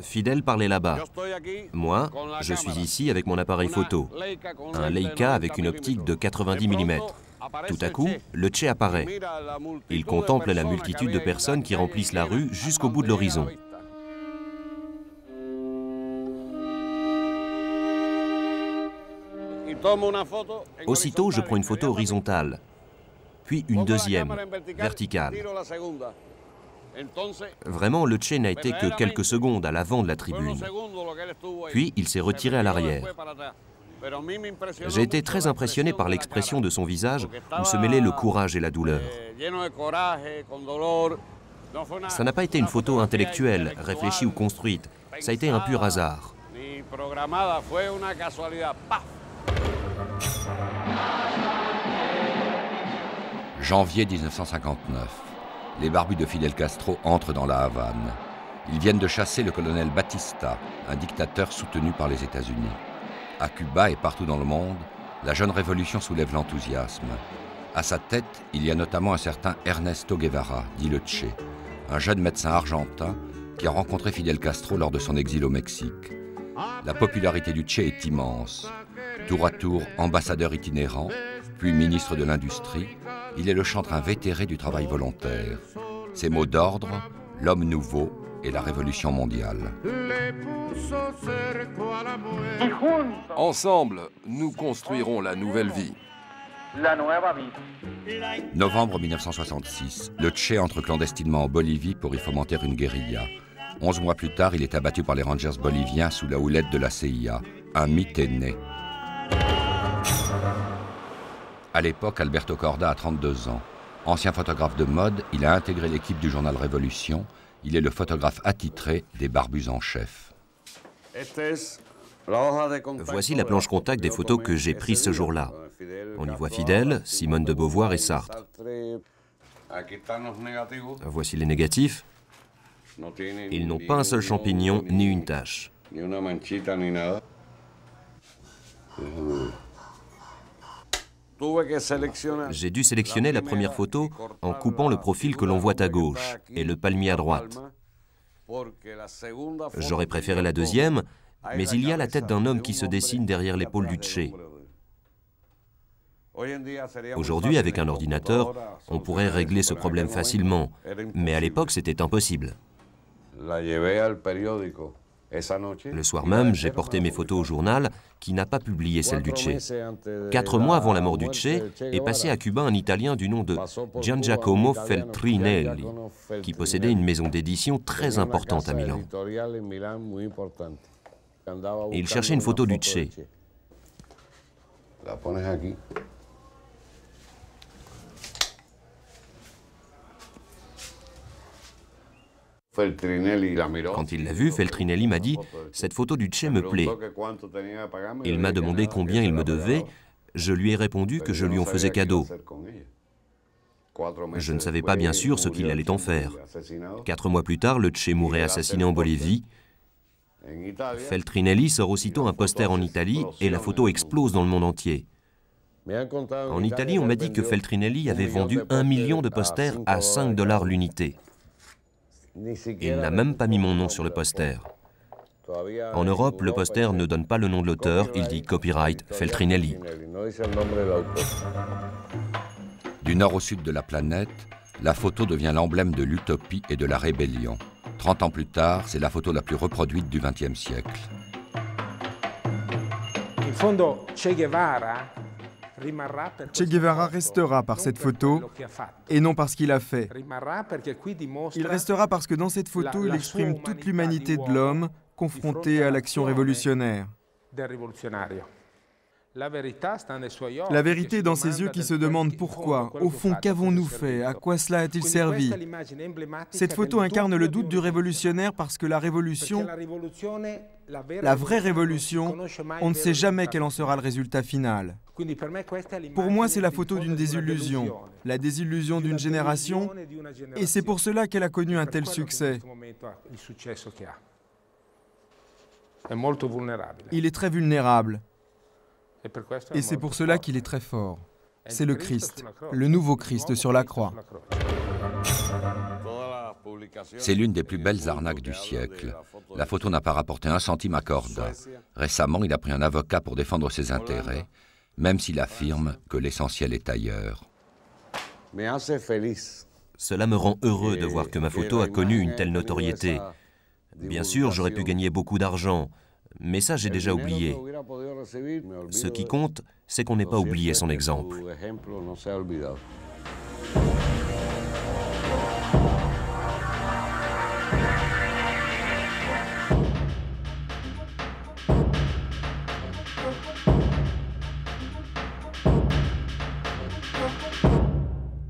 Fidel parlait là-bas. Moi, je suis ici avec mon appareil photo, un Leica avec une optique de 90 mm. Tout à coup, le Che apparaît. Il contemple la multitude de personnes qui remplissent la rue jusqu'au bout de l'horizon. Aussitôt, je prends une photo horizontale, puis une deuxième, verticale. Vraiment, le Che n'a été que quelques secondes à l'avant de la tribune. Puis, il s'est retiré à l'arrière. J'ai été très impressionné par l'expression de son visage où se mêlaient le courage et la douleur. Ça n'a pas été une photo intellectuelle, réfléchie ou construite. Ça a été un pur hasard. Janvier 1959. Les barbus de Fidel Castro entrent dans la Havane. Ils viennent de chasser le colonel Batista, un dictateur soutenu par les États-Unis. À Cuba et partout dans le monde, la jeune révolution soulève l'enthousiasme. À sa tête, il y a notamment un certain Ernesto Guevara, dit le Che, un jeune médecin argentin qui a rencontré Fidel Castro lors de son exil au Mexique. La popularité du Che est immense. Tour à tour ambassadeur itinérant, puis ministre de l'Industrie, il est le chantre invétéré du travail volontaire. Ses mots d'ordre, l'homme nouveau et la révolution mondiale. Ensemble, nous construirons la nouvelle vie. Novembre 1966, le Che entre clandestinement en Bolivie pour y fomenter une guérilla. 11 mois plus tard, il est abattu par les Rangers boliviens sous la houlette de la CIA. Un mythe est né. À l'époque, Alberto Corda a 32 ans. Ancien photographe de mode, il a intégré l'équipe du journal Révolution. Il est le photographe attitré des barbus en chef. Voici la planche contact des photos que j'ai prises ce jour-là. On y voit Fidel, Simone de Beauvoir et Sartre. Voici les négatifs. Ils n'ont pas un seul champignon ni une tache. J'ai dû sélectionner la première photo en coupant le profil que l'on voit à gauche et le palmier à droite. J'aurais préféré la deuxième, mais il y a la tête d'un homme qui se dessine derrière l'épaule du Che. Aujourd'hui, avec un ordinateur, on pourrait régler ce problème facilement, mais à l'époque, c'était impossible. Le soir même, j'ai porté mes photos au journal, qui n'a pas publié celle du Che. 4 mois avant la mort du Che, est passé à Cuba un Italien du nom de Giangiacomo Feltrinelli, qui possédait une maison d'édition très importante à Milan. Et il cherchait une photo du Che. Quand il l'a vue, Feltrinelli m'a dit « Cette photo du Che me plaît ». Il m'a demandé combien il me devait. Je lui ai répondu que je lui en faisais cadeau. Je ne savais pas bien sûr ce qu'il allait en faire. 4 mois plus tard, le Che mourait assassiné en Bolivie. Feltrinelli sort aussitôt un poster en Italie et la photo explose dans le monde entier. En Italie, on m'a dit que Feltrinelli avait vendu 1 million de posters à 5 $ l'unité. Il n'a même pas mis mon nom sur le poster. En Europe, le poster ne donne pas le nom de l'auteur, il dit copyright Feltrinelli. Du nord au sud de la planète, la photo devient l'emblème de l'utopie et de la rébellion. 30 ans plus tard, c'est la photo la plus reproduite du XXe siècle. Che Guevara restera par cette photo et non par ce qu'il a fait. Il restera parce que dans cette photo, il exprime toute l'humanité de l'homme confronté à l'action révolutionnaire. La vérité est dans ses yeux qui se demandent pourquoi, au fond, qu'avons-nous fait, à quoi cela a-t-il servi? Cette photo incarne le doute du révolutionnaire parce que la révolution, la vraie révolution, on ne sait jamais quel en sera le résultat final. Pour moi, c'est la photo d'une désillusion, la désillusion d'une génération, et c'est pour cela qu'elle a connu un tel succès. Il est très vulnérable. Et c'est pour cela qu'il est très fort. C'est le Christ, le nouveau Christ sur la croix. C'est l'une des plus belles arnaques du siècle. La photo n'a pas rapporté 1 centime à Korda. Récemment, il a pris un avocat pour défendre ses intérêts, même s'il affirme que l'essentiel est ailleurs. Cela me rend heureux de voir que ma photo a connu une telle notoriété. Bien sûr, j'aurais pu gagner beaucoup d'argent, mais ça, j'ai déjà oublié. Ce qui compte, c'est qu'on n'ait pas oublié son exemple.